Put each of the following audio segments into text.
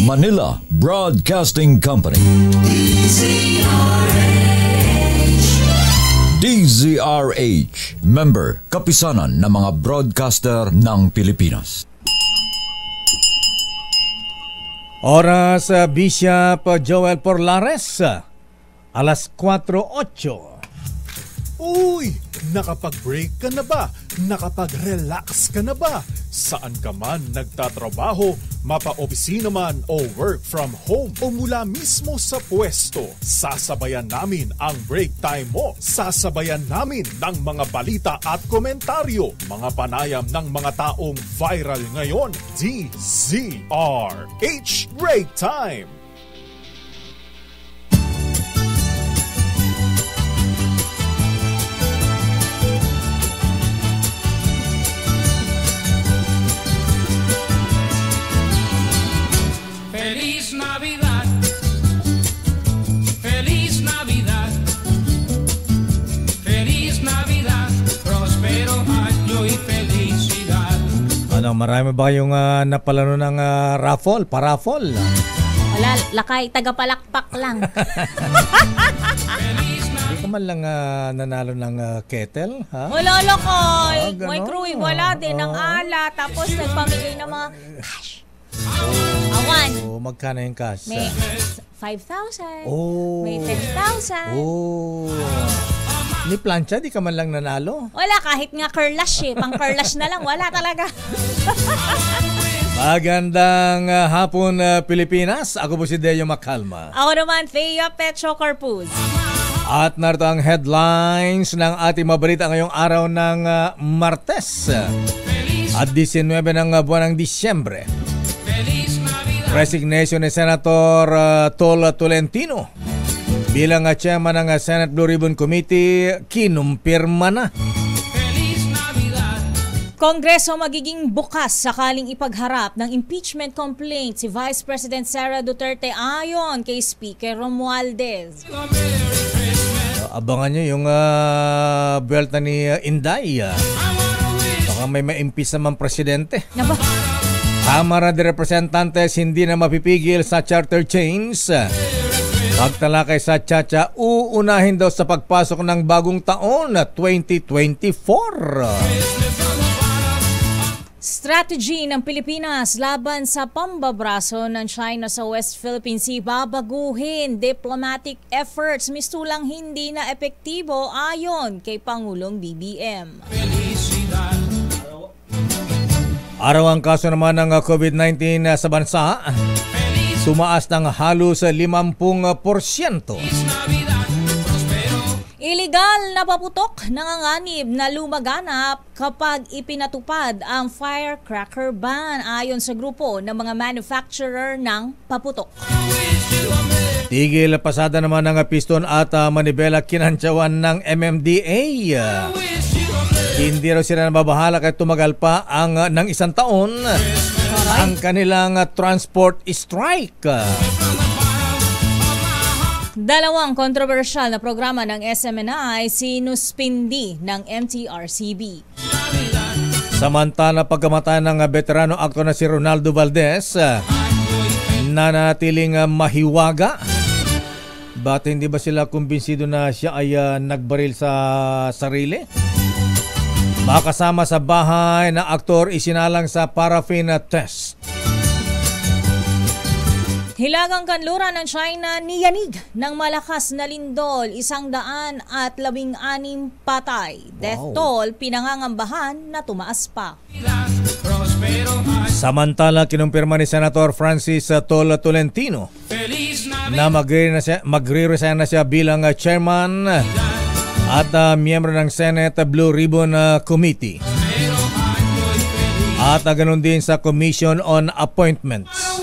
Manila Broadcasting Company. DZRH, member kapisanan ng mga broadcaster ng Pilipinas. Oras Bishop Joel Porlares, alas 4:08. Uy! Nakapag-break ka na ba? Nakapag-relax ka na ba? Saan ka man nagtatrabaho, mapa-opisina man o work from home o mula mismo sa pwesto, sasabayan namin ang break time mo. Sasabayan namin ng mga balita at komentaryo, mga panayam ng mga taong viral ngayon. DZRH Break Time! Marami ba yung napalano ng raffle, paraffle? Wala, lakay, tagapalakpak lang. Hindi ka man lang nanalo ng kettle, ha? Wala, lakay. May crew, wala din ng ala. Tapos nagpamigay ng mga cash. Awan. Magkano yung cash? May 5,000. May 10,000. Ni plancha, di ka man lang nanalo? Wala, kahit nga curlash pang-curlash na lang, wala talaga. Magandang hapon, Pilipinas. Ako po si Deo Macalma. Ako naman, Thea Petro Corpus. At narito ang headlines ng ating mabalita ngayong araw ng Martes at 19 ng buwan ng Disyembre. Resignation ni Senator Tol Tolentino bilang chairman ng Senate Blue Ribbon Committee, kinumpirma na. Kongreso magiging bukas sakaling ipagharap ng impeachment complaint si Vice President Sara Duterte ayon kay Speaker Romualdez. Abangan nyo yung buwelta ni Inday. Baka may maimpis naman presidente. Naba? Kamara de Representantes hindi na mapipigil sa charter change. Pagtalakay sa Chacha, uunahin daw sa pagpasok ng bagong taon na 2024. Strategy ng Pilipinas laban sa pambabraso ng China sa West Philippine Sea, babaguhin diplomatic efforts mistulang hindi na epektibo ayon kay Pangulong BBM. Araw ang kaso naman ng COVID-19 sa bansa. Tumaas ng halos 50%. Illegal na paputok nanganganib na lumaganap kapag ipinatupad ang firecracker ban ayon sa grupo ng mga manufacturer ng paputok. Tigil pasada naman ng piston at manibela kinantsawan ng MMDA. Hindi raw sila nababahala kahit tumagal pa ng isang taon ang kanilang transport strike. Dalawang kontrobersyal na programa ng SMNI sinuspindi ng MTRCB. Samantala, pagkamatay ng veterano aktor na si Ronaldo Valdez, nanatiling mahiwaga. Ba't hindi ba sila kumbinsido na siya ay nagbaril sa sarili? Makasama sa bahay na aktor isinalang sa paraffin test. Hilagang kanluran ng China niyanig ng malakas na lindol, 116 patay. Death toll pinangangambahan na tumaas pa. Samantala, kinumpirma ni Senator Francis Tol Tolentino na magre-resign na siya bilang chairman at miyembro ng Senate Blue Ribbon Committee. At ganoon din sa Commission on Appointments.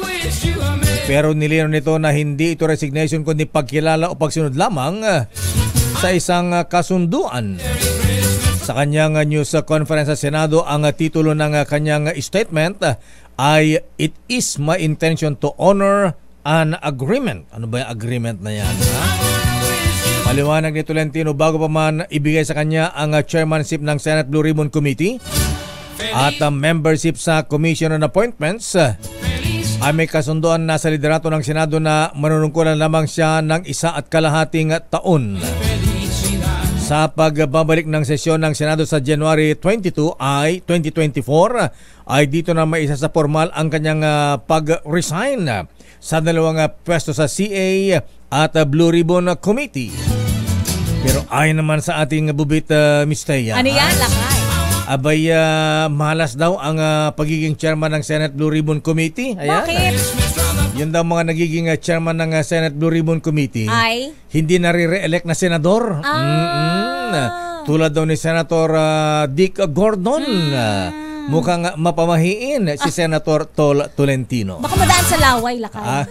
Pero nilinaw nito na hindi ito resignation kundi pagkilala o pagsunod lamang sa isang kasunduan. Sa kanyang news conference sa Senado, ang titulo ng kanyang statement ay "It is my intention to honor an agreement." Ano ba yung agreement na yan? Maliwanag ni Tolentino bago pa man ibigay sa kanya ang chairmanship ng Senate Blue Ribbon Committee at membership sa Commission on Appointments, ay may kasunduan na sa liderato ng Senado na manunungkulan lamang siya ng 1.5 taon. Sa pagbabalik ng sesyon ng Senado sa January 22 ay 2024 ay dito na may isa sa formal ang kanyang pag-resign sa dalawang pwesto sa CA at Blue Ribbon Committee. Pero ayon naman sa ating bubit, Miss Teya. Ano yan, lakay? Abay, malas daw ang pagiging chairman ng Senate Blue Ribbon Committee. Ayan. Bakit? Yun daw mga nagiging chairman ng Senate Blue Ribbon Committee. Ay? Hindi nare-re-elect na senador. Tulad daw ni Senator Dick Gordon. Mukhang mapamahiin si Senator Tol Tolentino. Baka madaan sa laway, lakay.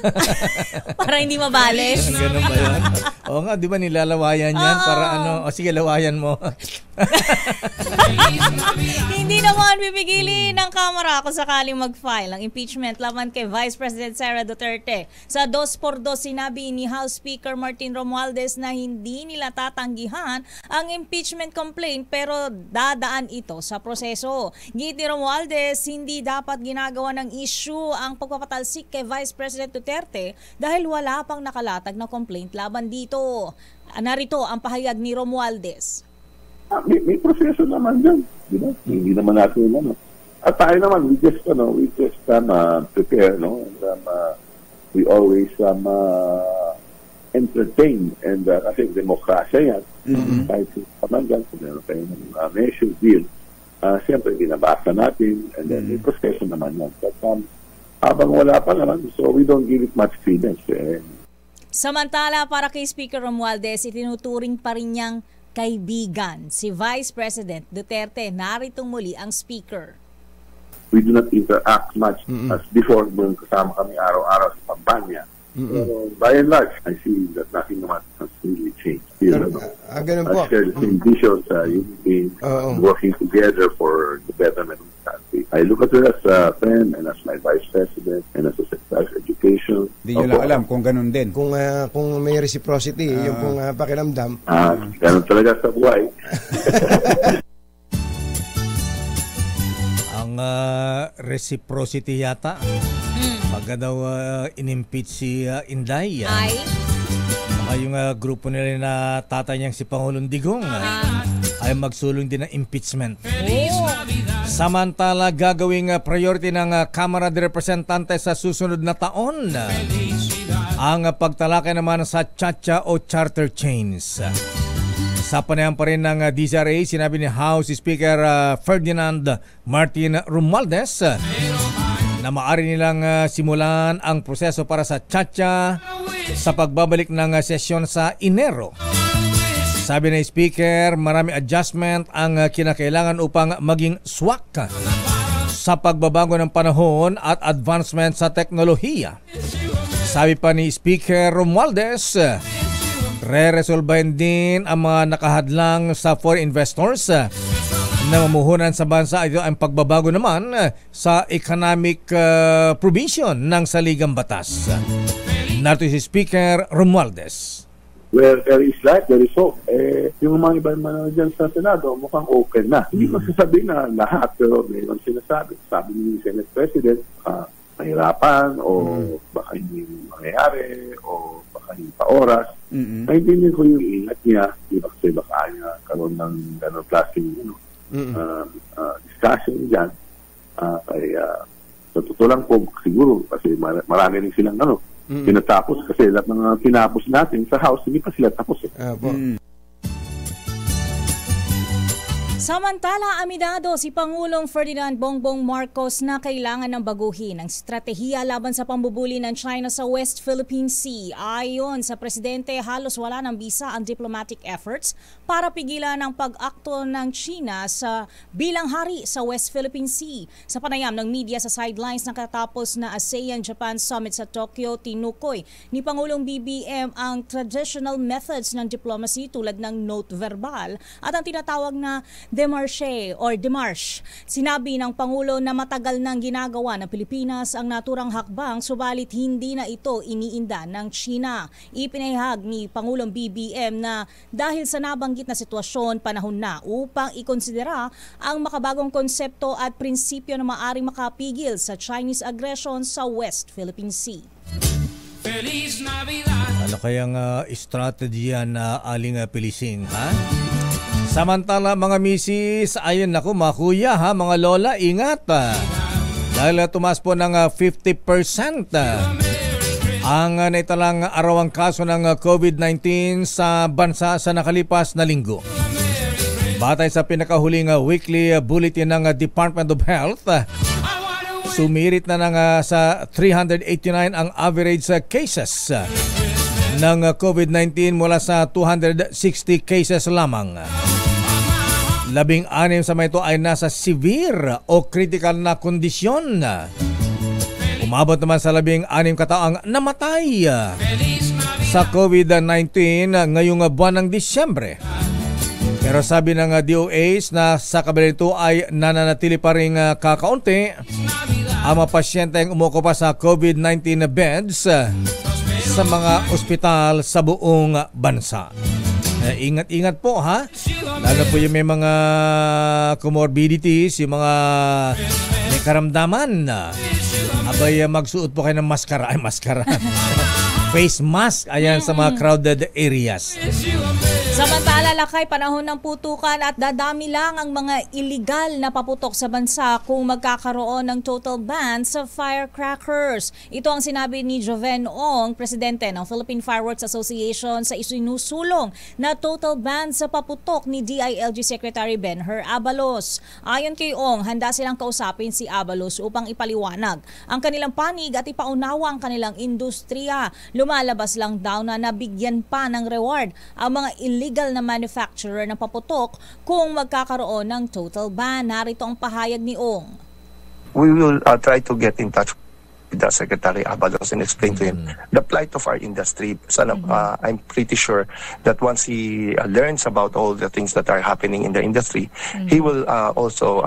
Para hindi mabalish. Ganun ba yun? Oo nga, di ba nilalawayan yan? Para ano, sige, lawayan mo. Hindi naman pipigilin ng Kamara kung sakaling mag-file ang impeachment laban kay Vice President Sara Duterte. Sa 2x2 sinabi ni House Speaker Martin Romualdez na hindi nila tatanggihan ang impeachment complaint pero dadaan ito sa proseso. Git ni Romualdez, hindi dapat ginagawa ng issue ang pagpapatalsik kay Vice President Duterte dahil wala pang nakalatag na complaint laban dito. Narito ang pahayag ni Romualdez. May proseso naman yan. Hindi naman natin At tayo naman, we just prepare, no? And we always entertain. And kasi demokrasya yan. Kahit naman dyan, kung meron tayo ng measure deal, siyempre binabasa natin. And then may proseso naman yan. But habang wala pa naman, so we don't give it much credence. Samantala, para kay Speaker Romualdez, itinuturing pa rin niyang kaibigan si Vice President Duterte. Naritong muli ang speaker. We do not interact much as before nung kasama kami araw-araw sa kampanya. Pero by and large, I see that nothing much has really changed. Ganun po. Share the same visions, working together for the betterment of the country. I look at her as a friend and as my Vice President and as a Secretary of Education. Hindi nyo lang alam kung ganun din. Kung may reciprocity, yung pong pakiramdam. Ganun talaga sa buhay. Ang reciprocity yata. Pagka daw inimpeach si Inday. Ay? Baka yung grupo nila na tatay niyang si Pangulong Digong ay magsulong din ng impeachment. Samantala, gagawing priority ng Kamara de Representantes sa susunod na taon ang pagtalakay naman sa chacha o charter chains. Sa panayam pa rin ng DZRA, sinabi ni House Speaker Ferdinand Martin Romualdez na maaari nilang simulan ang proseso para sa chacha sa pagbabalik ng sesyon sa Enero. Sabi ng Speaker, marami adjustment ang kinakailangan upang maging swak sa pagbabago ng panahon at advancement sa teknolohiya. Sabi pa ni Speaker Romualdez, re-resolbahin din ang mga nakahadlang sa foreign investors na mamuhunan sa bansa. Ito ang pagbabago naman sa economic provision ng saligang batas. Narito si Speaker Romualdez. Where there is life, there is hope. Yung mga ibang dyan sa Senado, mukhang open na. Hindi ko sasabihin na lahat, pero mayroon sinasabi. Sabi ni Senate President, mahirapan o baka hindi mangyayari o baka hindi pa oras. Naintindihan ko yung ingat niya. Kasi baka niya karoon ng gano'ng klaseng discussion dyan. Kaya sa totoo lang po, siguro, kasi marami rin silang pinatapos kasi lahat ng tinapos natin sa House, hindi pa sila tapos Samantala, aminado si Pangulong Ferdinand Bongbong Marcos na kailangan ng baguhin ang estratehiya laban sa pambubuli ng China sa West Philippine Sea. Ayon sa Presidente, halos wala ng bisa ang diplomatic efforts para pigilan ang pag-akto ng China sa bilang hari sa West Philippine Sea. Sa panayam ng media sa sidelines ng katapos na ASEAN-Japan Summit sa Tokyo, tinukoy ni Pangulong BBM ang traditional methods ng diplomacy tulad ng note verbal at ang tinatawag na Demarche. Sinabi ng Pangulo na matagal nang ginagawa ng Pilipinas ang naturang hakbang subalit hindi na ito iniinda ng China. Ipinahayag ni Pangulong BBM na dahil sa nabanggit na sitwasyon, panahon na upang ikonsidera ang makabagong konsepto at prinsipyo na maaaring makapigil sa Chinese aggression sa West Philippine Sea. Ano kayang strategy na aling Pilising, ha? Samantala mga misis, ayun ako mga kuya, ha, mga lola, ingat. Dahil tumaas po ng 50% ang naitalang arawang kaso ng COVID-19 sa bansa sa nakalipas na linggo. Batay sa pinakahuling weekly bulletin ng Department of Health, sumirit na sa 389 ang average cases ng COVID-19 mula sa 260 cases lamang. 16 sa mga ito ay nasa severe o critical na kondisyon. Umabot naman sa 16 kataang namatay sa COVID-19 ngayong buwan ng Disyembre. Pero sabi ng DOH na sa kabila nito ay nananatili pa rin kakaunti ang mga pasyenteng umuokupa sa COVID-19 beds sa mga ospital sa buong bansa. Ingat-ingat po, ha? Lalo po yung may mga comorbidities, yung mga may karamdaman. Abay, magsuot po kayo ng maskara. Face mask, ayan, sa mga crowded areas. Samantala, lakay panahon ng putukan at dadami lang ang mga illegal na paputok sa bansa kung magkakaroon ng total ban sa firecrackers. Ito ang sinabi ni Joven Ong, presidente ng Philippine Fireworks Association, sa isinusulong na total ban sa paputok ni DILG Secretary Benher Abalos. Ayon kay Ong, handa silang kausapin si Abalos upang ipaliwanag ang kanilang panig at ipaunawa ang kanilang industriya. Lumalabas lang daw na nabigyan pa ng reward ang mga illegal na manufacturer ng paputok kung magkakaroon ng total ban. Narito ang pahayag ni Ong. We will try to get in touch with the Secretary Abalos and explain to him the plight of our industry. I'm pretty sure that once he learns about all the things that are happening in the industry, he will also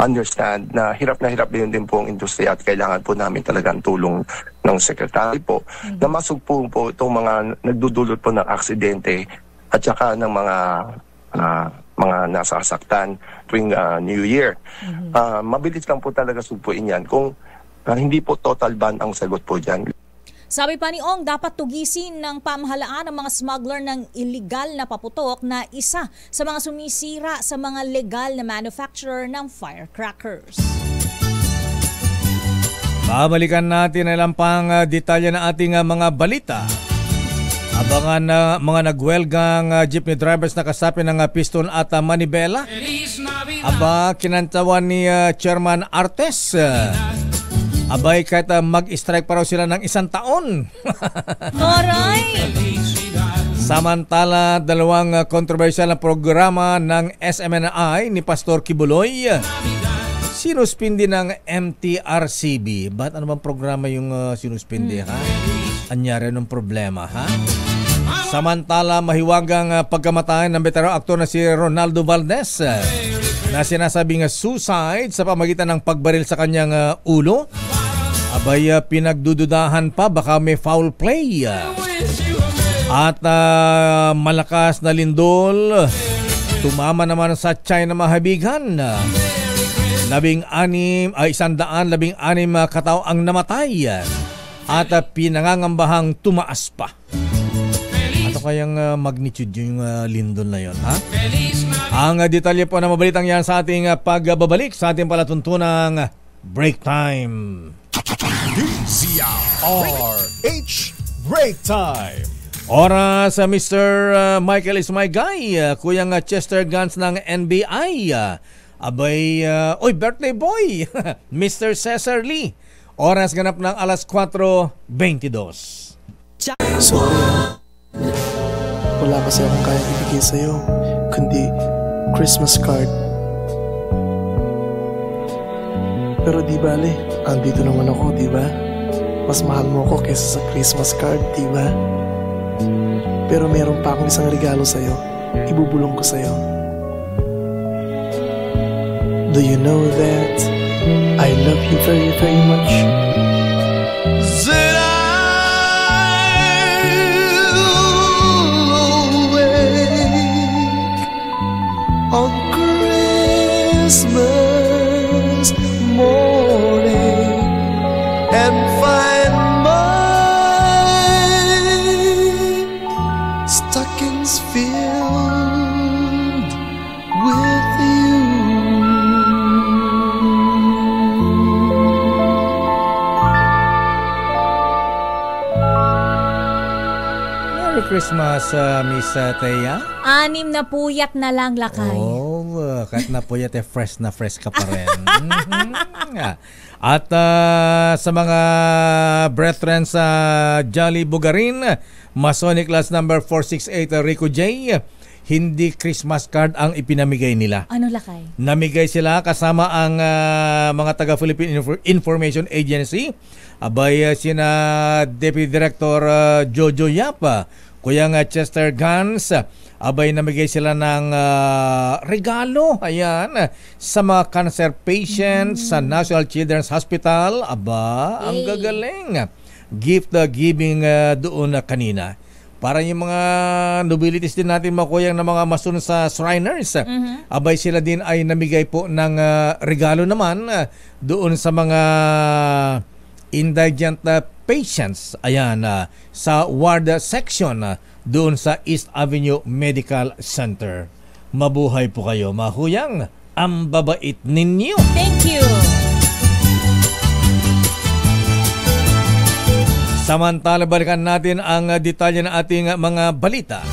understand na hirap din po ang industriya at kailangan po namin talaga ang tulong ng Secretary po na masugpo po itong mga nagdudulot po ng aksidente at saka ng mga nasasaktan tuwing New Year. Mabilis lang po talaga sugpuin yan kung hindi po total ban ang sagot po dyan. Sabi pa ni Ong, dapat tugisin ng pamahalaan ang mga smuggler ng illegal na paputok na isa sa mga sumisira sa mga legal na manufacturer ng firecrackers. Babalikan natin ang pang detalye na ating mga balita. Abangan na mga nagwelgang jeepney drivers na kasapi ng piston at manibela. Aba, kinantawan ni Chairman Artes. Abay, kahit mag-strike pa raw sila ng 1 taon. Aray! Samantala, 2 kontrobersyal na programa ng SMNI ni Pastor Kibuloy sinuspindi ng MTRCB. Ba't ano bang programa yung sinuspindi, ha? Anyari ng problema, ha? Samantala, mahiwagang pagkamatay ng veteran aktor na si Ronaldo Valdez na sinasabing suicide sa pamagitan ng pagbaril sa kanyang ulo. Abay, pinagdududahan pa baka may foul play. At malakas na lindol tumama naman sa China mahabigan. 116 katao ang namatay at pinangangambahang tumaas pa. Ano kayang magnitude yung lindol na yon, ha? Ang detalye po na mabalitang yan sa ating pagbabalik sa ating palatuntunang Break Time. DZRH Break Time. Oras sa Mr. Michael is my guy, Kuyang Chester Gans ng NBI. Abay, birthday boy, Mr. Cesar Lee. Oras ganap ng alas 4:22. Sorry, wala kasi akong kaya ibigay sa'yo, kundi Christmas card. Pero di bale, andito naman ako, di ba? Mas mahal mo ako kaysa sa Christmas card, di ba? Pero meron pa akong isang regalo sa'yo, ibubulong ko sa'yo. Do you know that I love you very, very much? That I'll awake on Christmas morning and find my stockings filled with you. Merry Christmas, Miss Thea. 6 na puyat na lang, Lakay. Kahit na puyat, fresh na fresh ka pa rin. At sa mga brethren sa Jolly Bugarin, Masonic Class number 468, Rico J, hindi Christmas card ang ipinamigay nila. Ano, Lakay? Namigay sila kasama ang mga taga-Philippine Information Agency. Abay sina Deputy Director Jojo Yapa, Kuyang Chester Gans. Abay namigay sila ng regalo, ayan, sa mga cancer patients sa National Children's Hospital. Aba, ang gagaling. Gift giving doon kanina. Para yung mga nobilities din natin makuyang na mga masun sa Shriners. Abay sila din ay namigay po ng regalo naman doon sa mga indigent patients. Ayan, sa ward section doon sa East Avenue Medical Center. Mabuhay po kayo, mahuyang. Ang babait ninyo. Thank you. Samantala, balikan natin ang detalye ng ating mga balita.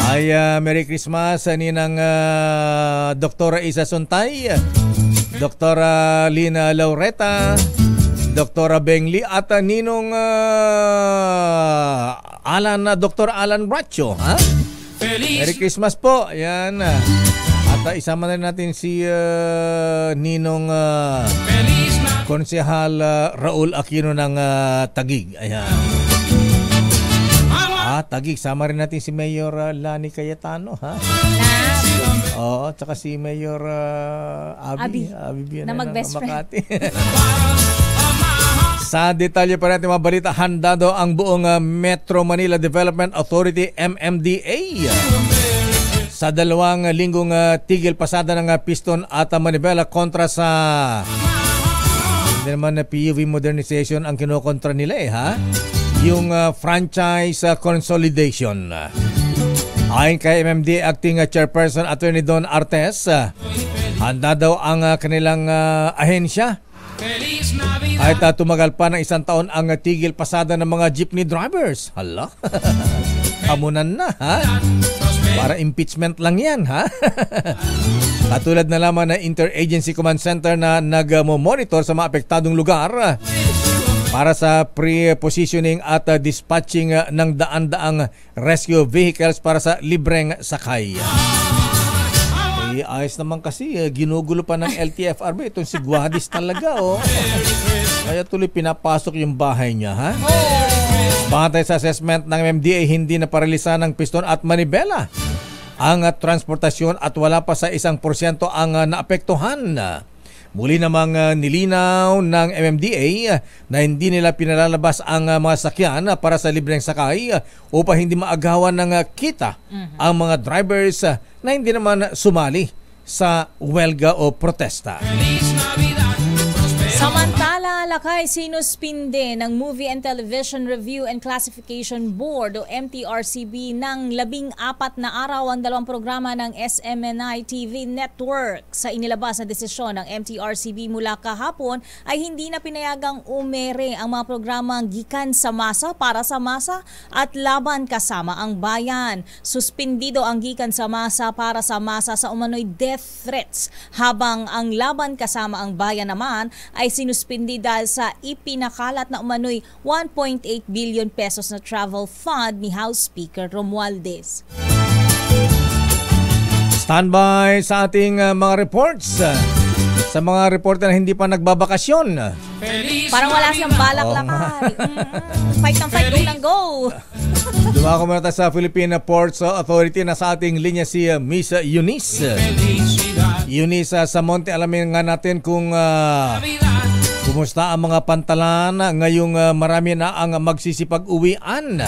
Ay Merry Christmas ninang Dr. Isa Suntay, Dr. Lina Laureta, Dr. Bengli at ninong Dr. Alan Bracho. Ha? Merry Christmas po. Ayan. At isama na natin si ninong Konsehal Raul Aquino ng Taguig. Ayan. Taguig. Sama rin natin si Mayor Lani Cayetano. Ha? Oo, tsaka si Mayor Abi na mag-best friend. Sa detalye pa natin mga balita, handa daw ang buong Metro Manila Development Authority MMDA sa 2 linggong tigil pasada ng piston at manibela kontra sa hindi naman na PUV modernization ang kinokontra nila ha? Yung franchise consolidation. Ayon kay MMDA Acting Chairperson Attorney Don Artes, handa daw ang kanilang ahensya kahit tumagal pa ng 1 taon ang tigil pasada ng mga jeepney drivers. Hala, kamunan na ha? Para impeachment lang yan ha? Katulad na lamang na Interagency Command Center na nag-monitor sa mga apektadong lugar para sa pre-positioning at dispatching ng daan-daang rescue vehicles para sa libreng sakay. Ayos naman kasi, ginugulo pa ng LTFRB. Itong si Guadis talaga, oh. Kaya tuloy pinapasok yung bahay niya, ha? Batay sa assessment ng MMDA, hindi na paralisa ng piston at manibela ang transportasyon at wala pa sa 1% ang naapektuhan. Muli namang nilinaw ng MMDA na hindi nila pinalalabas ang mga sakyan para sa libreng sakay upang hindi maagawan ng kita ang mga drivers na hindi naman sumali sa welga o protesta. Samantala, Lakay, sinuspinde ng Movie and Television Review and Classification Board o MTRCB ng 14 na araw ang 2 programa ng SMNI TV Network. Sa inilabas na desisyon ng MTRCB mula kahapon ay hindi na pinayagang umere ang mga programang Gikan sa Masa, Para sa Masa at Laban Kasama ang Bayan. Suspindido ang Gikan sa Masa, Para sa Masa sa umano'y death threats, habang ang Laban Kasama ang Bayan naman ay sinuspindi dahil sa ipinakalat na umano'y 1.8 billion pesos na travel fund ni House Speaker Romualdez. Standby sa ating mga reports. Sa mga reporter na hindi pa nagbabakasyon. Parang wala siyang balak lakay. Fight ng fight, go ng go. Dumako muna tayo sa Philippine Ports Authority na sa ating linya si Miss Eunice. Eunice, sa Monte, alamin nga natin kung kumusta ang mga pantalan ngayong marami na ang magsisipag-uwian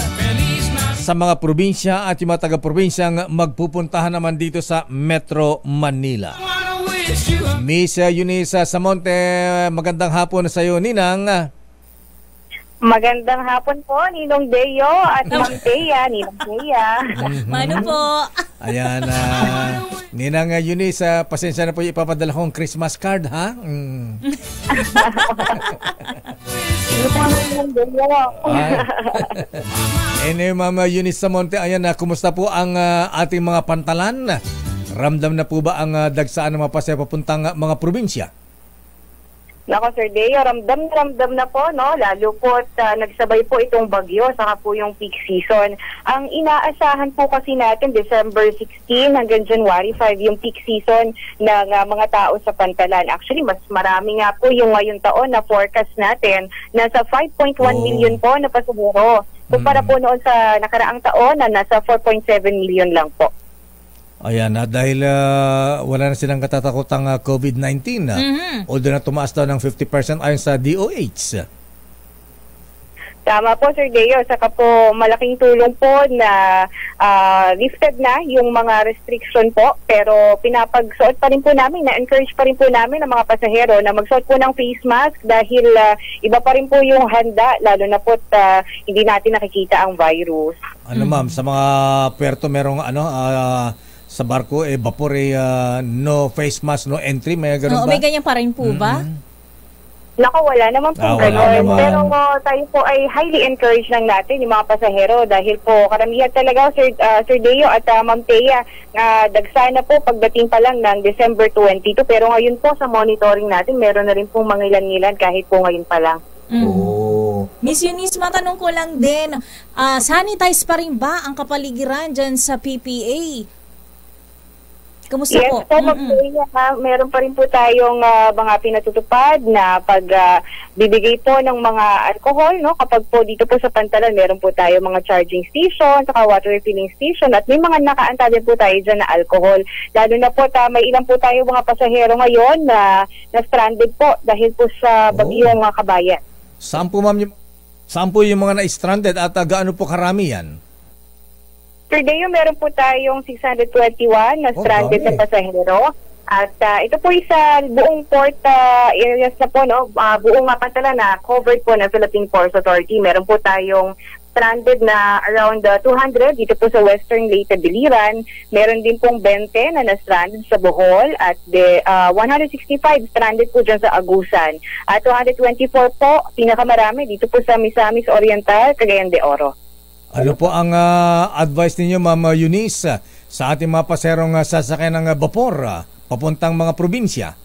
sa mga probinsya at yung mga taga-probinsyang magpupuntahan naman dito sa Metro Manila. Miss Eunice Samonte, magandang hapon sa iyo, Ninang. Magandang hapon po, Ninong Deo at Ma'am Thea, Ninong Thea. Mano po? Ayan, Ninang Eunice, pasensya na po ipapadala kong Christmas card, ha? Anyway, Ma'am Eunice Samonte, ayan, kumusta po ang ating mga pantalan? Ramdam na po ba ang dagsaan ng mga pasaya papuntang mga probinsya? Nako, Sir Deo, ramdam na po, no? Lalo po at nagsabay po itong bagyo, saka po yung peak season. Ang inaasahan po kasi natin, December 16 hanggang January 5, yung peak season ng mga tao sa pantalan. Actually, mas marami nga po yung ngayong taon na forecast natin. Nasa 5.1 million po na pasahero. So, para po noon sa nakaraang taon na nasa 4.7 million lang po. Ayan, dahil wala na silang katatakutang COVID-19, although na tumaas daw ng 50% ayon sa DOH. Tama po, Sir Deo. Saka po malaking tulong po na lifted na yung mga restriction po. Pero pinapagsuot pa rin po namin, na-encourage pa rin po namin ang mga pasahero na magsuot po ng face mask dahil iba pa rin po yung handa, lalo na po hindi natin nakikita ang virus. Ano ma'am, sa mga puerto merong sa barko, vapor, no face mask, no entry, may ganun ba? May ganyan pa rin po ba? Nako, wala naman po gano'n. Pero tayo po ay highly encouraged lang natin yung mga pasahero dahil po karamihan talaga, Sir Deo at Ma'am Thea, dagsana po pagdating pa lang ng December 22. Pero ngayon po sa monitoring natin, meron na rin po mangilan-ngilan kahit po ngayon pa lang. Miss Eunice, matanong ko lang din, sanitize pa rin ba ang kapaligiran dyan sa PPA? Kamusta yes, po? Meron pa rin po tayong mga pinatutupad na pagbibigay po ng mga alcohol, no? Kapag po dito po sa pantalan, meron po tayo mga charging station, saka water refilling station, at may mga nakaanta din po tayo dyan na alcohol. Lalo na po, may ilan po tayo mga pasahero ngayon na stranded po dahil po sa bagyong Kabayan. Saan po, ma'am, yung mga na-stranded at gaano po karami yan? Per day, meron po tayong 621 na stranded na pasahero. At ito po sa buong port areas na po, no? Buong pantalan na covered po ng Philippine Ports Authority. Meron po tayong stranded na around 200 dito po sa Western Leyte, Biliran. Meron din pong 20 na na-stranded sa Bohol at 165 stranded po dyan sa Agusan. At 224 po, pinakamarami dito po sa Misamis Oriental, Cagayan de Oro. Ano po ang advice ninyo, Ma'am Eunice, sa ating mga paserong sasakyan ng vapor papuntang mga probinsya?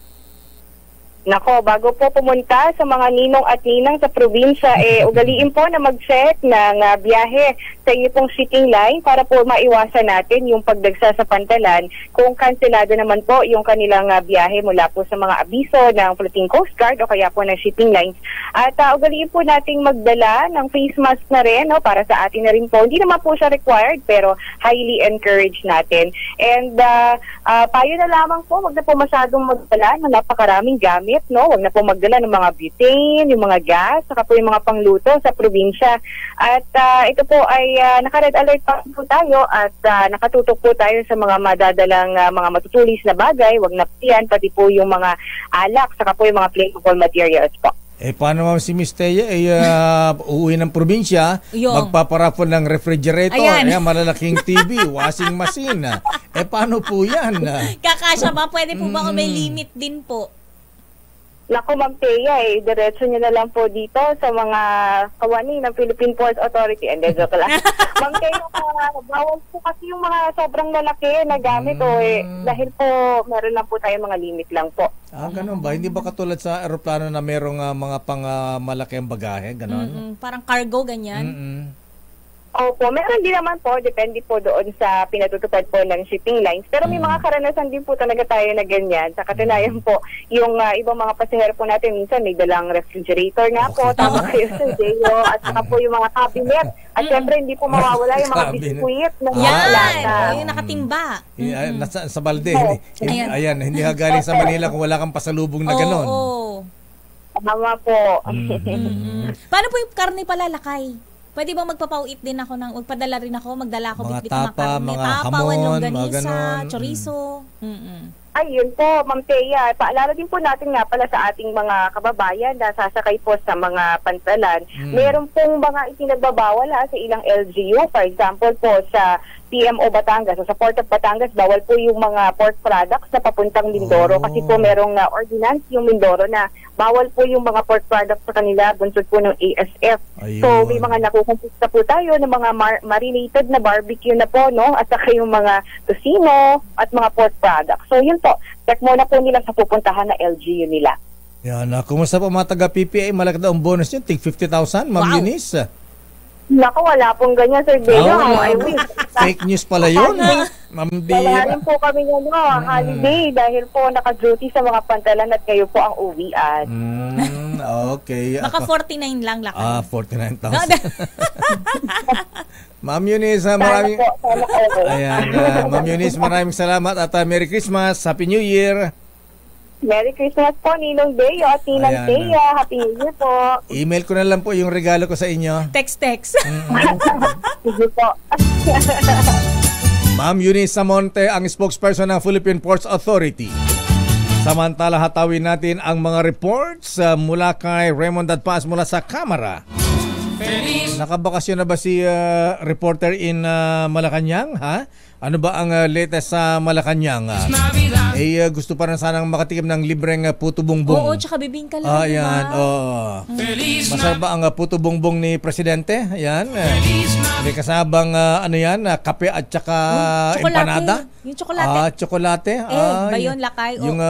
Nako, bago po pumunta sa mga ninong at ninang sa probinsya, ugaliin po na mag-check ng biyahe sa inyo pong shipping line para po maiwasan natin yung pagdagsa sa pantalan kung kanselado naman po yung kanilang biyahe mula po sa mga abiso ng Philippine Coast Guard o kaya po ng shipping lines. At ugaliin po nating magdala ng face mask na rin, no, para sa atin na rin po. Hindi naman po siya required pero highly encouraged natin. And payo na lamang po, wag na po masyadong magdala ng napakaraming gamit. No, wag na po magdala ng mga butane, yung mga gas, saka po yung mga pangluto sa probinsya. At ito po ay naka-red alert pa po tayo at nakatutok po tayo sa mga madadalang mga matutulis na bagay. Wag na po yan, pati po yung mga alak, saka po yung mga flammable materials po. Paano naman si Miss Thea uuwi ng probinsya, magpaparapon ng refrigerator, malalaking TV, washing machine. Paano po yan? Kakasya ba? Pwede po ba may limit din po? Naku, Ma'am Thea, diretso nyo na lang po dito sa mga kawani ng Philippine Ports Authority. And joke lang. Ma'am Thea, bawal po kasi yung mga sobrang lalaki na gamit dahil po meron lang po tayo mga limit lang po. Ganun ba? Hindi ba katulad sa aeroplano na merong mga pang malaki ang bagahe? Ganon? Parang cargo, ganyan? Opo, meron din naman po, depende po doon sa pinatutupad po ng shipping lines. Pero may mga karanasan din po talaga tayo na ganyan. Sa katunayan po, yung ibang mga pasahero po natin, minsan may dalang refrigerator nga po, tama kayo sa Deo, at saka po yung mga cabinet. At syempre, hindi po mawawala yung mga biskuit na lata. Yung nakatimba. Sa balde. Ayan, hindi ka galing sa Manila kung wala kang pasalubong na ganon. Tama po. Paano po yung karne pala, Lakay? Pwede ba magpapauit din ako magpadala rin ako, magdala ako mga bitbit ng tapa, karne, mga hamon, mga ganon. chorizo. Ayun po, Ma'am Thea. Paalala din po natin nga pala sa ating mga kababayan na sasakay po sa mga pantalan. Meron pong mga itinagbabawal sa ilang LGU. For example po sa PMO Batangas, sa Port of Batangas, bawal po yung mga pork products na papuntang Mindoro kasi po merong ordinance yung Mindoro na bawal po yung mga pork products sa kanila, bunsod po ng ASF. Ayun. So may mga nakukumpista po tayo ng mga marinated na barbecue na po, no? At saka yung mga tocino at mga pork products. So yun po, check muna po nila sa pupuntahan na LGU nila. Yan, kumusta po mga taga-PPA? Malaki daw ang bonus nyo, tig 50,000, Ma'am Eunice. Naku, wala pong ganyan, Sir Beo. Fake news pala yun. Ma'am Wala rin po kami holiday dahil po naka-duty sa mga pantalan at kayo po ang uwian. Okay. Baka 49 lang, Lakay. 49,000. Ma'am Eunice, maraming Ma'am Eunice, maraming salamat at Merry Christmas, Happy New Year. Merry Christmas po, Ninong Deo at Ninang Thea. Happy New Year po. Email ko na lang po yung regalo ko sa inyo. Text. Sige po. Ma'am Eunice Samonte, ang spokesperson ng Philippine Ports Authority. Samantala, hatawin natin ang mga reports mula kay Raymond Dadpaas mula sa Kamara. Nakabakasyon na ba si reporter in Malacanang? Ha? Ano ba ang latest sa Malacanang? Gusto pa rin sanang makatikim ng libreng puto bongbong. Oo, tsaka bibingka lang. Ayan, masarap ba ang puto bongbong ni Presidente? Ayan. May kasabang kape at tsaka empanada. Yung tsokolate. Tsokolate. Ba yun, Lakay? Yung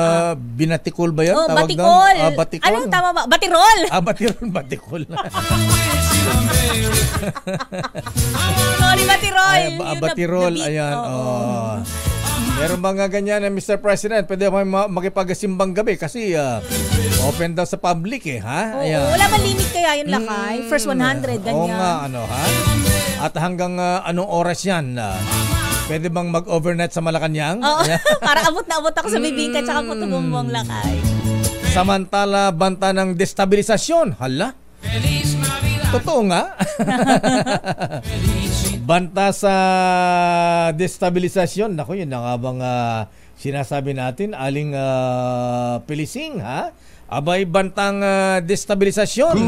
binatikol ba yun? Batikol. Batikol. Anong tama ba? Batirol. Batikol. Sorry, batirol. Batirol, ayan. Meron ba nga ganyan Mr. President? Pwede ba makipagsimbang gabi kasi open daw sa public ha? Ayan. Wala man limit kaya yun, Lakay? First 100, ganyan. Oo nga, ha? At hanggang anong oras yan? Pwede bang mag-overnight sa Malacanang? Oo, para abot na abot ako sa bibingka tsaka puto bongbong, Lakay. Samantala, banta ng destabilisasyon. Hala? Totoo nga. Banta sa destabilisasyon. Naku, yun na nga bang sinasabi natin, Aling Pilising, ha? Abay, bantang destabilisasyon.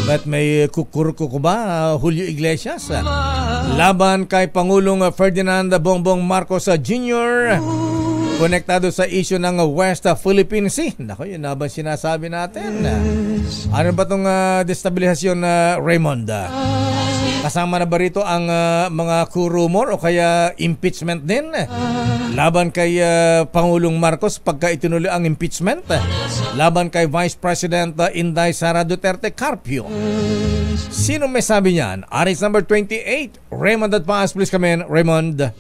Ba't may kukur-kuku ba, Julio Iglesias? Laban kay Pangulong Ferdinand Bongbong Marcos Jr., konektado sa issue ng West Philippine Sea. Naku, yun na ba sinasabi natin? Ano ba itong destabilisasyon, Raymond? Kasama na ba rito ang mga coup-rumor o kaya impeachment din? Laban kay Pangulong Marcos pagka itinuloy ang impeachment? Laban kay Vice President Inday Sara Duterte Carpio? Sino may sabi niyan? Aris number 28, Raymond Dadpaas. Please come in, Raymond.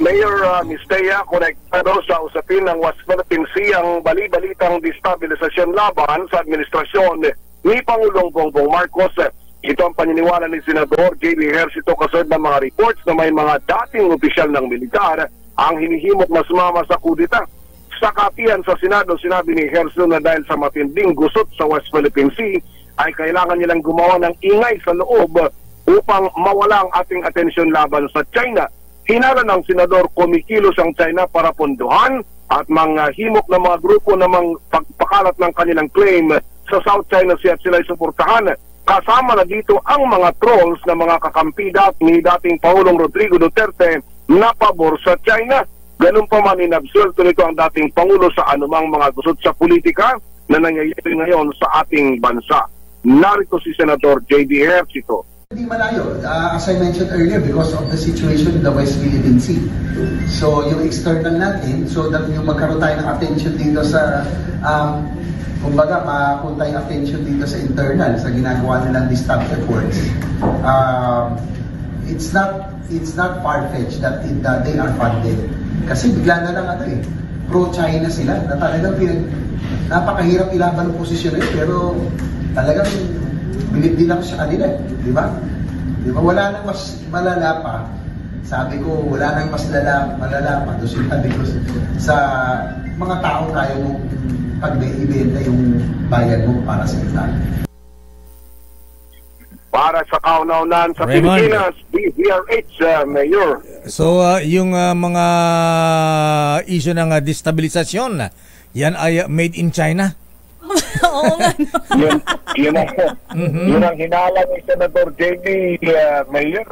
Mayor Ms. Thea, konektado sa usapin ng West Philippine Sea ang bali-balitang destabilisasyon laban sa administrasyon ni Pangulong Bongbong Marcos. Ito ang paniniwala ni Senador J.B. Ejercito kasunod ng mga reports na may mga dating opisyal ng militar ang hinihimok na sumama sa kudita. Sa kapihan sa Senado, sinabi ni Ejercito na dahil sa matinding gusot sa West Philippine Sea ay kailangan nilang gumawa ng ingay sa loob upang mawala ang ating atensyon laban sa China. Hinala ng Senador kumikilos ang China para pondohan at manghimok ng mga grupo na pagpakalat ng kanilang claim sa South China Sea at sila'y suportahan. Kasama na dito ang mga trolls na mga kakampi ni dating Pangulong Rodrigo Duterte na pabor sa China. Ganun pa man inabsulto nito ang dating Pangulo sa anumang mga gusot sa politika na nangyayari ngayon sa ating bansa. Narito si Senador J.D. Ejercito. Hindi malayo, as I mentioned earlier, because of the situation in the West Philippine Sea. So yung external natin, so that yung magkaroon tayo ng attention dito sa kumbaga mapunta yung attention dito sa internal, sa ginagawa nilang distant efforts, it's not far-fetched that they are funded. Kasi bigla na lang pro-China sila, na talagang napakahirap ilaban ng posisyon pero talagang bilib din ako sa kanila, di ba? Di ba, wala nang mas malala pa. Sabi ko, wala nang mas malala pa. Doon sabi ko sa mga tao tayo mong pag-ibenta yung bayan mo para sa ita. Para sa kauna-unan sa Pilipinas, DZRH, Mayor. So, yung mga issue ng destabilisasyon, yan ay made in China? Oo nga. Yun ang hinala ni Senator JB, Mayor.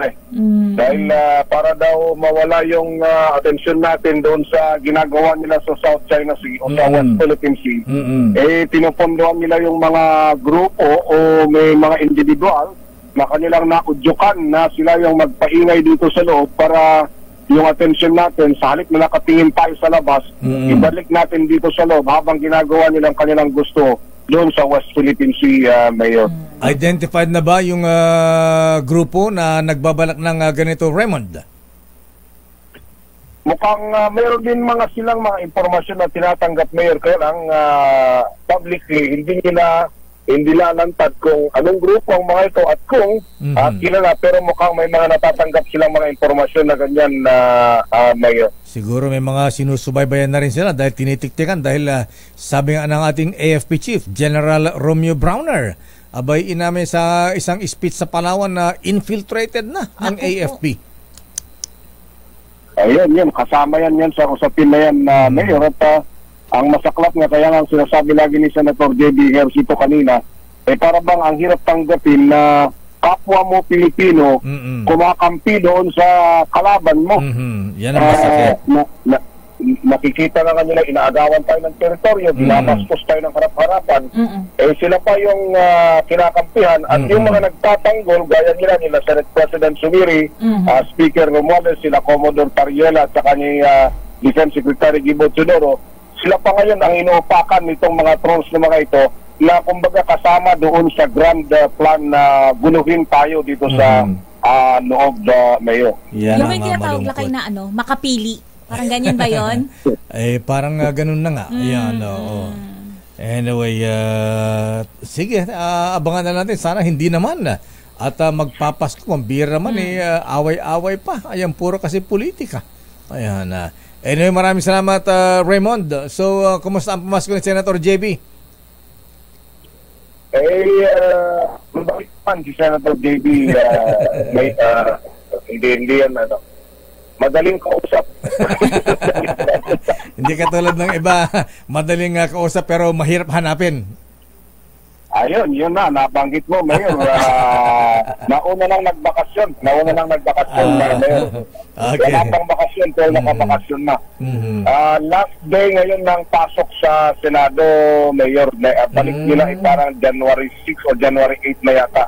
Dahil para daw mawala yung atensyon natin doon sa ginagawa nila sa South China Sea o sa West Philippine Sea, pinupondohan nila yung mga grupo o may mga individual na kanilang naudyukan na sila yung magpaingay dito sa loob para yung attention natin, sa halip na nakatingin tayo sa labas, ibalik natin dito sa loob habang ginagawa nilang kanilang gusto doon sa West Philippine Sea, Mayor. Identified na ba yung grupo na nagbabalak ng ganito, Raymond? Mukhang mayroon din silang mga impormasyon na tinatanggap, Mayor, kaya lang publicly hindi lalantad kung anong grupo ang mga ito at kung kilala, pero mukhang may mga natatanggap silang mga impormasyon na ganyan na Mayor. Siguro may mga sinusubaybayan na rin sila dahil tinitiktikan dahil sabi nga ng ating AFP Chief, General Romeo Browner, abay inamin sa isang speech sa Palawan na infiltrated na ang AFP. Ayun, kasama yan sa usapin na yan, Mayor. At ang masaklap nga, kaya nga sinasabi lagi ni Senator J.B. Ejercito kanina, para bang ang hirap tanggapin na kapwa mo Pilipino kumakampi doon sa kalaban mo. Yan ang masakit. Nakikita na kanila, inaagawan tayo ng teritoryo, binabastos tayo ng harap-harapan. Sila pa yung kinakampihan at yung mga nagtatanggol, gaya nila Senate President Sumiri, Speaker Romualdez, sila Commodore Tariela at saka ni Defense Secretary Gibo Teodoro, sila pa ngayon ang inuupakan nitong mga trolls na mga ito na kumbaga kasama doon sa grand plan na guluhin tayo dito sa loob Mayor. Yung may tinatawag lakay na makapili. Parang ganyan ba yun? Parang ganun na nga. Ayan, Anyway, sige, abangan na natin. Sana hindi naman at magpapasko. Ang bira naman away-away pa. Ayan, puro kasi politika. Ayan, anyway, maraming salamat, Raymond. So, kumusta ang pamasko ni Senator JB? Mabait man si Senator JB. Hindi yan, madaling kausap. Hindi katulad ng iba, madaling kausap pero mahirap hanapin. Ayun, yun nabanggit mo, Mayor. Nauna nang nagbakasyon, Mayor. Okay. Wala pang bakasyon, pero nakabakasyon na. Last day ngayon ng pasok sa Senado, Mayor, balik nila parang January 6 o January 8 na yata.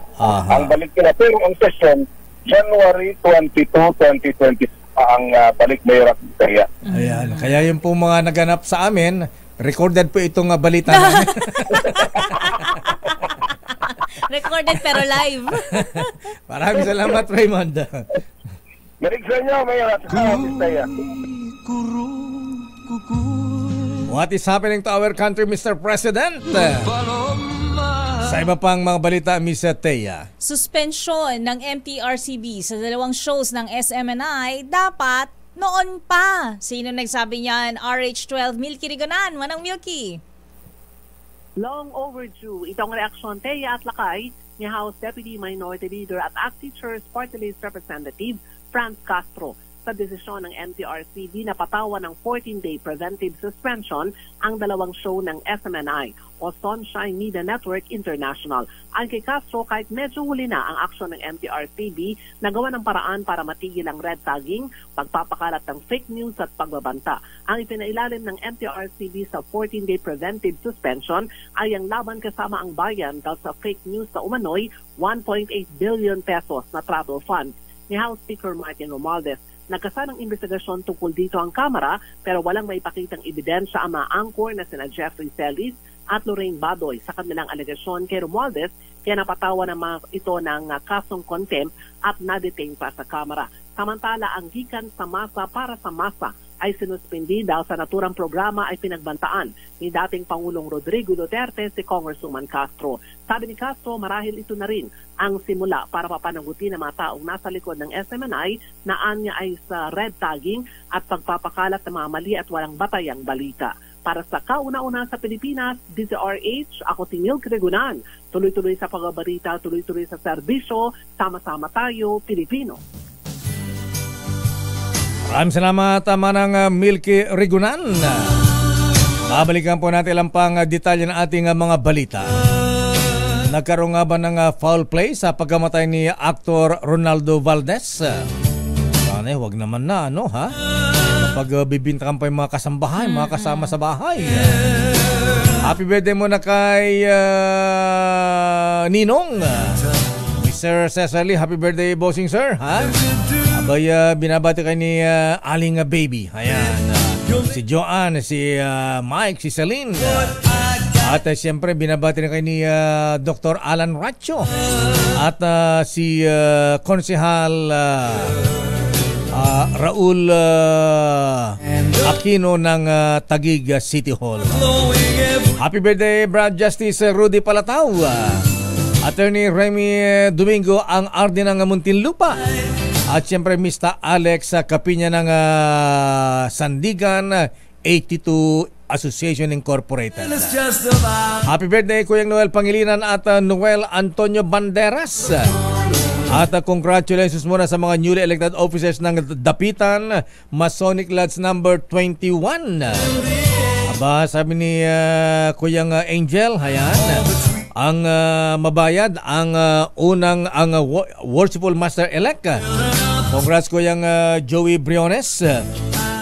Ang balik nila, pero ang session, January 22, 2020 ang balik, Mayor at Kaya. Ayan, kaya yung po mga naganap sa amin, recorded po itong balita namin. Recorded pero live. Maraming salamat, Raymond. Merig sa inyo, Mayor at Kaya. What is happening to our country, Mr. President? Sa iba pang mga balita, Miss Thea. Suspensyon ng MTRCB sa 2 shows ng SMNI dapat noon pa. Sino nagsabi niyan? RH12 Milky Rigonan. Manang Milky. Long overdue itong reaksyon, Thea, at lakay ni House Deputy Minority Leader at ACT Teachers Party List Representative Franz Castro sa desisyon ng MTRCB na patawan ng 14-day preventive suspension ang 2 show ng SMNI o Sunshine Media Network International. Ang kay Castro, kahit medyo huli na ang aksyon ng MTRCB, nagawa ng paraan para matigil ang red tagging, pagpapakalat ng fake news at pagbabanta. Ang ipinailalim ng MTRCB sa 14-day preventive suspension ay ang laban kasama ang bayan dahil sa fake news sa umano'y 1.8 billion pesos na travel fund ni House Speaker Martin Romualdez. Nagkasanang investigasyon tungkol dito ang Kamara pero walang maipakitang ebidensya ang mga angkor na sina Jeffrey Celis, at Lorraine Badoy sa kanilang alegasyon kay Romualdez, kaya napatawa naman ito ng kasong contempt at na-detain pa sa Kamara. Samantala, ang gikan sa masa para sa masa ay sinuspindi dahil sa naturang programa ay pinagbantaan ni dating Pangulong Rodrigo Duterte si Congresswoman Castro. Sabi ni Castro, marahil ito na rin ang simula para papanagutin ng mga taong nasa likod ng SMNI na anya ay sa red tagging at pagpapakalat ng mga mali at walang batayang balita. Para sa kauna-una sa Pilipinas, DZRH, ako si Milk Regunan. Tuloy-tuloy sa pagbabalita, tuloy-tuloy sa serbisyo, sama-sama tayo, Pilipino. Maraming salamat, Manang Milky Regunan. Babalikan po natin lang pang detalye ng ating mga balita. Nagkaroon nga ba ng foul play sa pagkamatay ni aktor Ronaldo Valdez? Sana wag naman na, ano ha? Kapag bibintakan pa yung mga kasambahay, mga kasama sa bahay. Happy birthday muna kay Ninong. Mr. Cecily, happy birthday, bossing sir, ha? Abay, binabati kay ni Aling Baby. Ayan, si Joanne, si Mike, si Celine. At siyempre, binabati na kay ni Dr. Alan Racho. At si Konsehal Raul Aquino ng Taguig City Hall. Happy birthday, Brad Justice Rudy Palatao. Attorney Remy Domingo ang RD ng Muntinlupa. At siyempre Mr. Alex Kapinya ng Sandigan 82 Association Incorporated. Happy birthday Kuyang Noel Pangilinan at Noel Antonio Banderas. At congratulations muna sa mga newly elected officers ng Dapitan Masonic Lodge number 21. Aba, sabi ni Kuyang Angel, hayan, ang mabayad ang unang Worshipful Master-elect. Congrats Kuyang Joey Briones,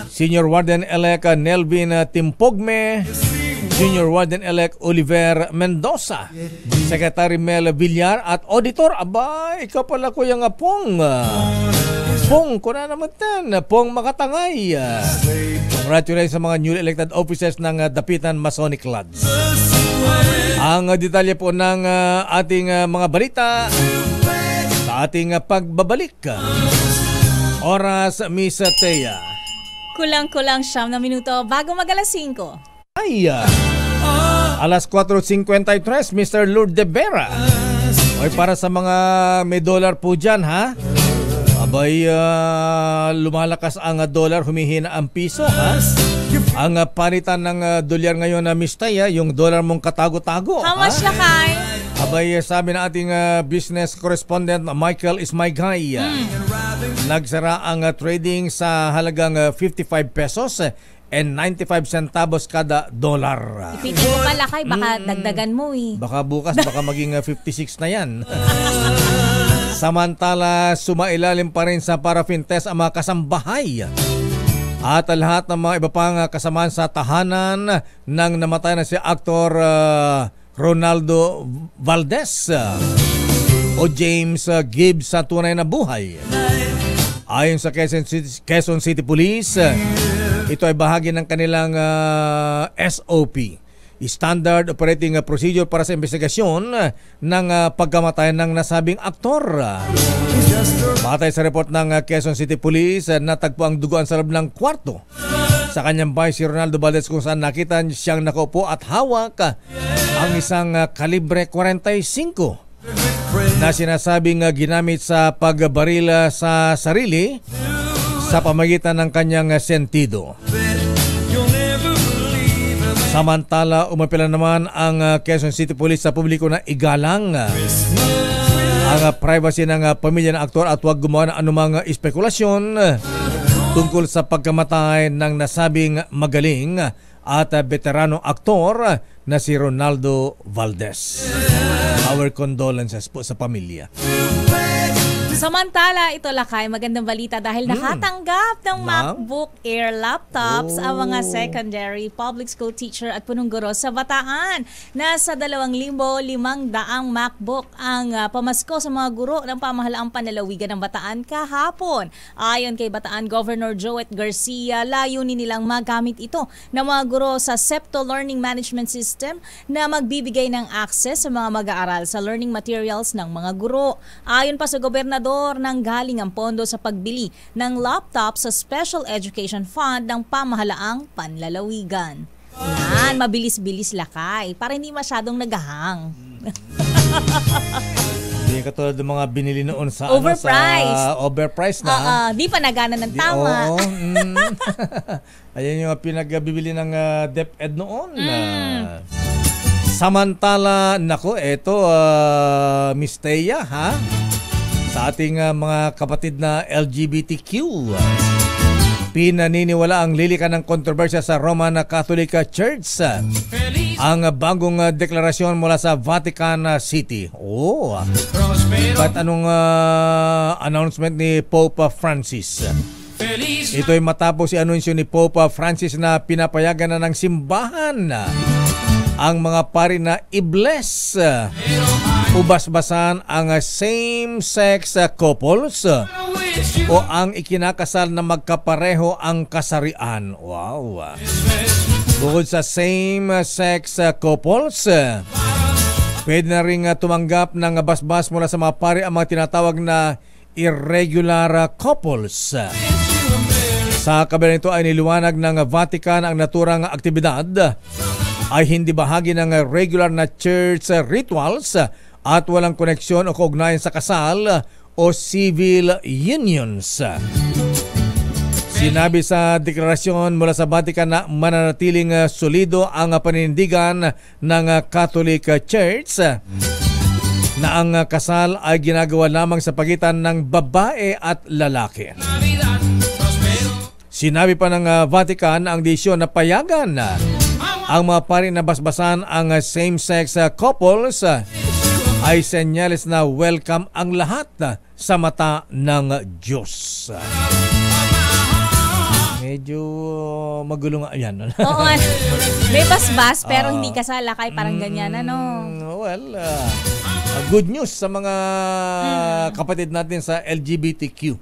Senior Warden-elect Nelvin Timpogme, Junior Warden-elect Oliver Mendoza, Secretary Mel Villar at Auditor, aba, ikaw pala Kuyang Pong. Pong, kuna naman ten, Pong Makatangay. Congratulations sa mga newly elected officers ng Dapitan Masonic Lodge. Ang detalye po ng ating mga balita sa ating pagbabalik. Oras, Miss Thea. Kulang-kulang 9 na minuto bago mag-alas 5. Ay, alas 4:53, Mr. Lourdes Vera. Ay, para sa mga may dollar po dyan, ha? Abay, lumalakas ang dollar, humihina ang piso, ha? Ang palitan ng dolyar ngayon na Miss Thea, yung dollar mong katago-tago. How much na kay? Abay, sabi na ating business correspondent Michael Ismaygay, nagsara ang trading sa halagang 55 pesos and 95 centavos kada dollar. Ipitin mo pala kay, baka dagdagan mo eh. Baka bukas, baka maging 56 na yan. Samantala, sumailalim pa rin sa paraffin test ang mga kasambahay at lahat ng mga iba pang kasamaan sa tahanan ng namatay na si aktor Ronaldo Valdez o James Gibbs sa tunay na buhay. Ayon sa Quezon City Police, ito ay bahagi ng kanilang SOP, Standard Operating Procedure, para sa investigasyon ng pagkamatay ng nasabing aktor. Batay sa report ng Quezon City Police, natagpo ang duguan sa loob ng kwarto sa kanyang bahay si Ronaldo Valdez, kung saan nakita siyang nakaupo at hawak ang isang kalibre 45 na sinasabing ginamit sa pagbaril sa sarili sa pamagitan ng kanyang sentido. Samantala, umapila naman ang Quezon City Police sa publiko na igalang ang privacy ng pamilya ng aktor at huwag gumawa ng anumang espekulasyon tungkol sa pagkamatay ng nasabing magaling at veterano aktor na si Ronaldo Valdez. Our condolences po sa pamilya. Samantala, ito lakay, magandang balita dahil nakatanggap ng MacBook Air laptops ang mga secondary, public school teacher at punong guro sa Bataan. Nasa 2,500 MacBook ang pamasko sa mga guro ng pamahalaang panlalawigan ng Bataan kahapon. Ayon kay Bataan Governor Joet Garcia, layunin nilang magamit ito ng mga guro sa SEPTO Learning Management System na magbibigay ng access sa mga mag-aaral sa learning materials ng mga guro. Ayon pa sa gobernador, nang galing ang pondo sa pagbili ng laptop sa Special Education Fund ng pamahalaang panlalawigan. Yan, mabilis-bilis lakay para hindi masyadong nagahang. Hindi katulad ng mga binili noon sa overpriced na. Di pa nagana ng tama. Ayan yung pinagbibili ng DepEd noon. Samantala, nako, eto, Miss Thea, ha? Sa ating mga kapatid na LGBTQ. Pinaniniwala ang lilikan ng kontrobersya sa Roman Catholic Church. Ang bagong deklarasyon mula sa Vatican City. At anong announcement ni Pope Francis? Ito ay matapos i-anunsyo ni Pope Francis na pinapayagan na ng simbahan ang mga pari na i-bless ubas-basan ang same-sex couples o ang ikinakasal na magkapareho ang kasarian. Wow! Bukod sa same-sex couples, pwede na rin tumanggap ng basbas mula sa mga pari ang mga tinatawag na irregular couples. Sa kabila nito ay niliwanag ng Vatican ang naturang aktibidad ay hindi bahagi ng regular na church rituals at walang koneksyon o kaugnayan sa kasal o civil unions. Sinabi sa deklarasyon mula sa Vatican na mananatiling solido ang paninindigan ng Catholic Church na ang kasal ay ginagawa lamang sa pagitan ng babae at lalaki. Sinabi pa ng Vatican ang desisyon na payagan ang mga pari na basbasan ang same-sex couples ay senyales na welcome ang lahat sa mata ng Diyos. Medyo magulo nga yan. Oo, may basbas pero hindi kasal lakay, parang ganyan, ano? Well, good news sa mga kapatid natin sa LGBTQ.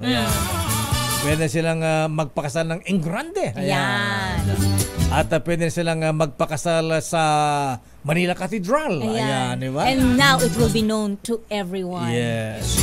Pwede silang magpakasal ng engrande. Ayan. At pwede silang magpakasal sa Manila Cathedral. Ayan, di ba? And now it will be known to everyone. Yes.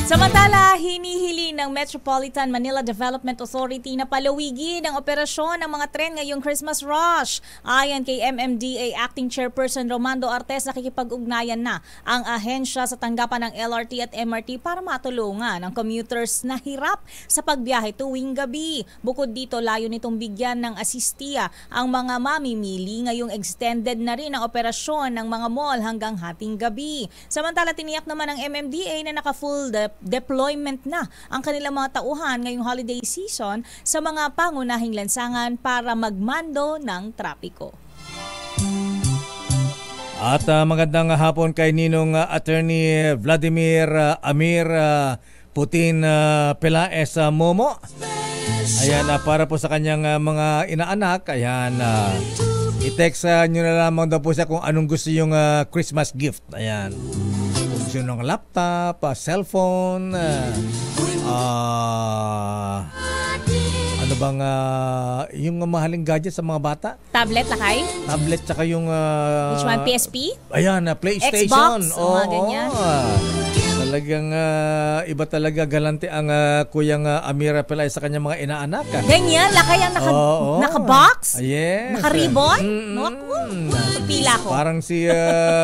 Samantala, hinihili ng Metropolitan Manila Development Authority na palawigin ang operasyon ng mga tren ngayong Christmas rush. Ayon kay MMDA Acting Chairperson Romando Artes, nakikipag-ugnayan na ang ahensya sa tanggapan ng LRT at MRT para matulungan ang commuters na hirap sa pagbiyahe tuwing gabi. Bukod dito, layo nitong bigyan ng asistiya ang mga mamimili ngayong extended na rin ang operasyon ng mga mall hanggang hating gabi. Samantala, tiniyak naman ng MMDA na naka-full deployment na ang kanilang mga tauhan ngayong holiday season sa mga pangunahing lansangan para magmando ng trapiko. At magandang hapon kay Ninong Attorney Vladimir Amir Putin Pelaez Momo. Ayan, para po sa kanyang mga inaanak. Ayan, i-text nyo na lamang daw po siya kung anong gusto yung Christmas gift. Ayan. Kung ng laptop, cellphone, ano bang yung mahaling gadget sa mga bata? Tablet lakay? Tablet tsaka yung which one? PSP? Ayan, PlayStation. Xbox? Mga ganyan. Talagang iba talaga galante ang Kuyang Amira Pelaez sa kanyang mga inaanak. Ganyan, lakay ang naka-box? Yes. Naka-ribbon? Pila ko. Parang si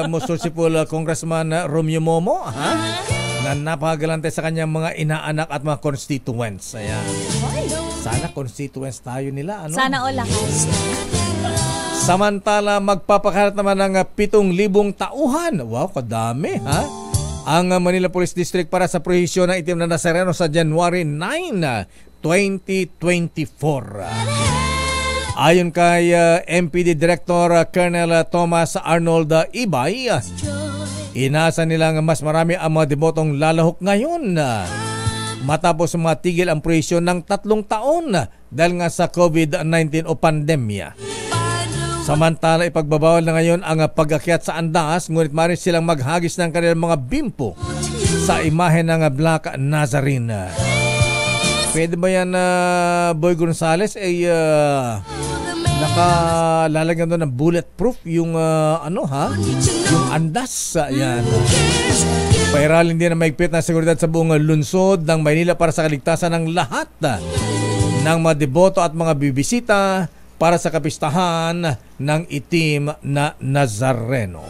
Musulsipul Congressman Romeo Momo, na napakagalante sa kanyang mga inaanak at mga constituents. Ayan. Sana constituents tayo nila. Ano? Sana all lakay. Samantala, magpapakalat naman ng 7,000 tauhan. Wow, kadami, ha? Ang Manila Police District para sa prohisyon ng itim na Nazareno sa January 9, 2024. Ayon kay MPD Director Colonel Thomas Arnold Ibay, Inasa nilang mas marami ang mga debotong lalahok ngayon matapos matigil ang presyo ng 3 taon dahil nga sa COVID-19 o pandemya. Samantala, ipagbabawal na ngayon ang pag-akyat sa andas, ngunit maaari silang maghagis ng kanilang mga bimpo sa imahe ng Black Nazarene. Pwede ba yan, Boy Gonzales, ay nakalalagyan doon ng bulletproof yung yung andas. Yan. Pairalin din ang maigpit na seguridad sa buong lungsod ng Maynila para sa kaligtasan ng lahat ng mga deboto at mga bibisita para sa kapistahan ng itim na Nazareno.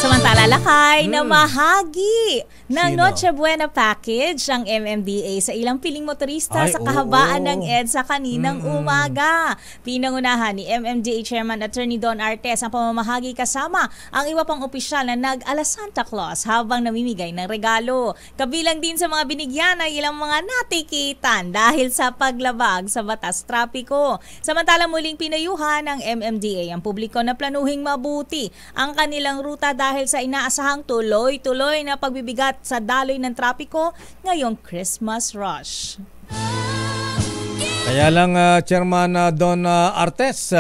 Samantala, lakay na mahagi ng Sino? Noche Buena package ang MMDA sa ilang piling motorista Ay, sa kahabaan oo. ng EDSA kaninang umaga. Pinangunahan ni MMDA Chairman Attorney Don Artes ang pamamahagi kasama ang iba pang opisyal na nag-ala Santa Claus habang namimigay ng regalo. Kabilang din sa mga binigyan ay ilang mga natikitan dahil sa paglabag sa batas trapiko. Samantala, muling pinayuhan ng MMDA ang publiko na planuhing mabuti ang kanilang ruta dahil sa inaasahang tuloy-tuloy na pagbibigat sa daloy ng trapiko ngayong Christmas rush. Kaya lang, Chairman Don Artes,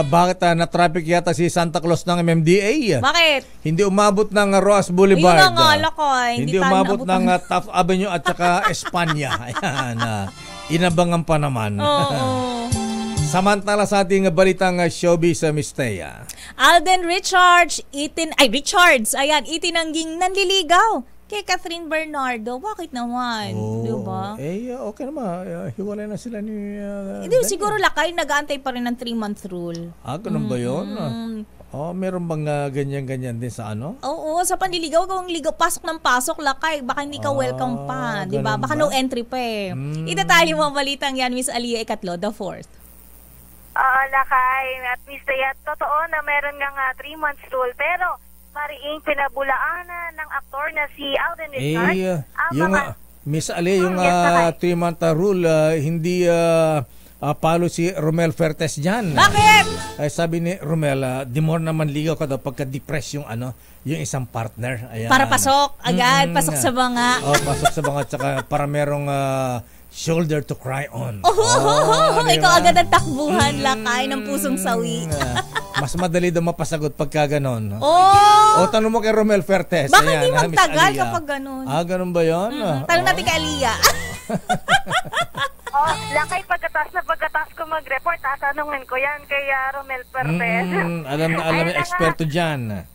bakit na-traffic yata si Santa Claus ng MMDA? Bakit? Hindi umabot ng Roas Boulevard. Ayun nga, lakay. Hindi umabot ng Taft Avenue at saka Espanya. Ayan, inabangan pa naman. Oo. Samantala sa ating balitang showbiz sa Miss Thea. Alden Richards, itinangging nanliligaw kay Catherine Bernardo. Bakit naman? Diba? Okay naman. Hiwalay na sila ni... Hindi, siguro lakay, nag-aantay pa rin ng 3-month rule. Ganun ba yun? Meron bang ganyan-ganyan din sa ano? Oo, sa panliligaw, kung ligaw, pasok ng pasok, lakay, baka hindi ka welcome pa. Diba? Baka no entry pa eh. Itatali mo ang balitang yan, Miss Alia Ecatlo, the 4th. Lakay at Miss Thea, totoo na meron nga 3 months rule, pero mariing pinabulaanan ng aktor na si Alden Richards. Miss Ali, yung 3-month rule, hindi palo si Romel Fertes dyan. Bakit? Sabi ni Romel, di mo naman ligaw ka daw pagka-depress yung yung isang partner. Ayan. Para pasok agad, pasok sa banga. Pasok sa banga, tsaka para merong shoulder to cry on. Ikaw agad ang takbuhan, lakay ng pusong sawi. Mas madali daw mapasagot pagka ganon. Tanong mo kay Romel Fertes. Baka hindi magtagal kapag ganon. Ganon ba yun? Tanong natin kay Alia. Lakay, pagkatas ko mag-report, tatanungin ko yan kay Romel Fertes. Alam na eksperto dyan.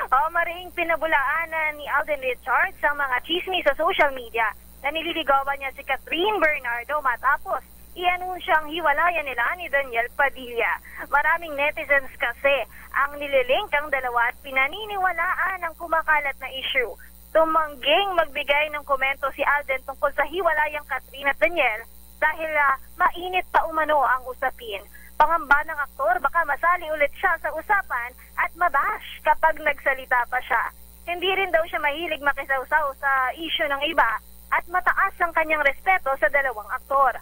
Maring pinabulaanan ni Alden Richards sa mga chismis sa social media na nililigawan niya si Catherine Bernardo matapos i-anunsyang hiwalayan nila ni Daniel Padilla. Maraming netizens kasi ang nililink ang dalawa at pinaniniwalaan ang kumakalat na issue. Tumangging magbigay ng komento si Alden tungkol sa hiwalayang Catherine at Daniel dahil mainit pa umano ang usapin. Pangamba ng aktor, baka masali ulit siya sa usapan at mabash kapag nagsalita pa siya. Hindi rin daw siya mahilig makisawsaw sa issue ng iba at mataas ang kanyang respeto sa dalawang aktor.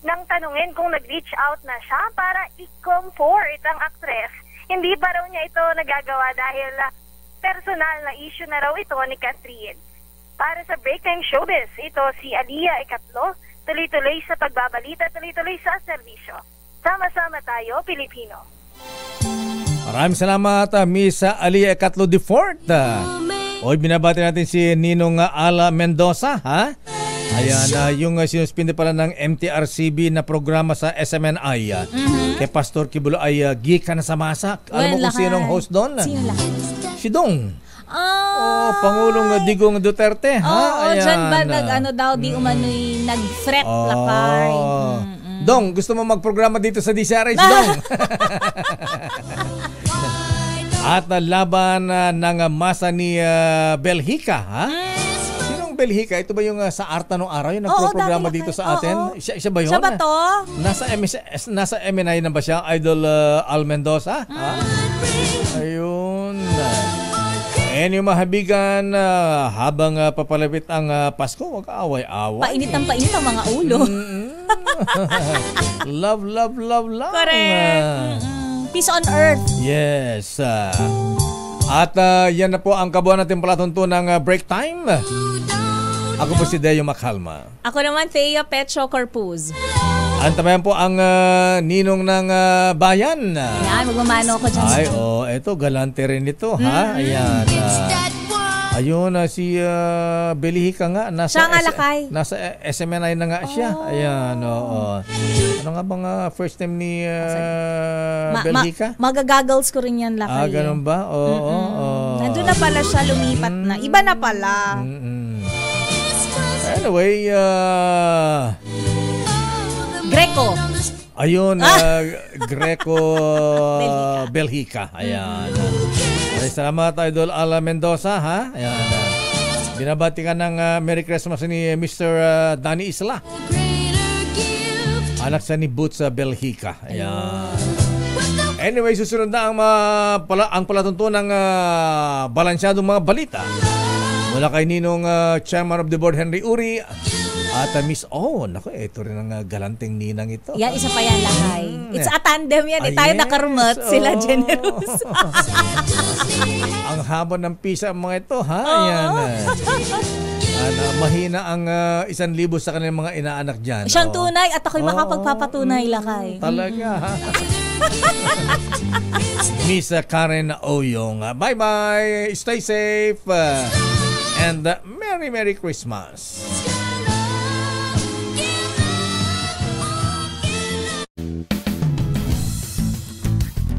Nang tanungin kung nag-reach out na siya para i-comfort ang actress, hindi pa raw niya ito nagagawa dahil personal na issue na raw ito ni Catherine. Para sa Breaktime Showbiz, ito si Alia Ecatlo, tuloy-tuloy sa pagbabalita, tuloy-tuloy sa serbisyo. Sama-sama tayo, Pilipino. Maraming salamat, Miss Alia Ecatlo the 4th. Hoy, binabati natin si Ninong Ala Mendoza, ha? Ayan, yung sinuspinde pala ng MTRCB na programa sa SMNI. Kay Pastor Kibulo ay gika na sa masak. Alam mo kung sinong host doon? Sino lang? Si Dong. Pangulong Digong Duterte, ha? Ayan. Dyan ba di umano'y nag-threat lakay? Dong, gusto mo magprograma dito sa DCRH, Dong? At laban ng masa ni Belhica, ha? Sinong Belhica? Ito ba yung sa Arta nung araw? Yung nagpo-programa dito sa atin? Siya ba yun? Siya ba to? Nasa MNI na ba siya? Idol Al Mendoza? Ayun. Yung mahabigan, habang papalapit ang Pasko, wag away-away. Painit ang mga ulo. Love. Correct. Peace on earth. Yes. At yan na po ang kabuuan natin palatuntunang break time. Ako po si Deo Macalma. Ako naman, Thea Petro Corpuz. Antabayan po ang ninong ng bayan. Ayan, magmamano ako dyan. Ay, eto, galante rin ito, ha? Ayan. Ayun, si Belihika nga. Siya nga lakay. Nasa SMNI na nga siya. Ayan, oo. Ano nga bang first name ni Belihika? Magagaggles ko rin yan lakay. Ganun ba? Oo. Nandun na pala siya, lumipat na. Iba na pala. Anyway, Greco. Ayun, Greco Belhica. Ayan. Salamat, Idol Ala Mendoza, ha? Ayan. Binabati ka ng Merry Christmas ni Mr. Danny Isla. Anak sa ni Boots Belhica. Ayan. Anyway, susunod na ang palatuntunang balansyadong mga balita. Mula kay Ninong Chairman of the Board Henry Uri at Miss naku, ito rin ang galanting ninang ito. Yan, isa pa yan lakay. It's a tandem yan. Tayo nakarumot, sila generous. Ang haba ng pisa mga ito, ha? Yan. Mahina ang 1,000 sa kanilang mga inaanak dyan. Siyang tunay at ako'y makapagpapatunay lakay. Talaga, ha? Miss Karen Oyong. Bye-bye. Stay safe. And Merry Christmas.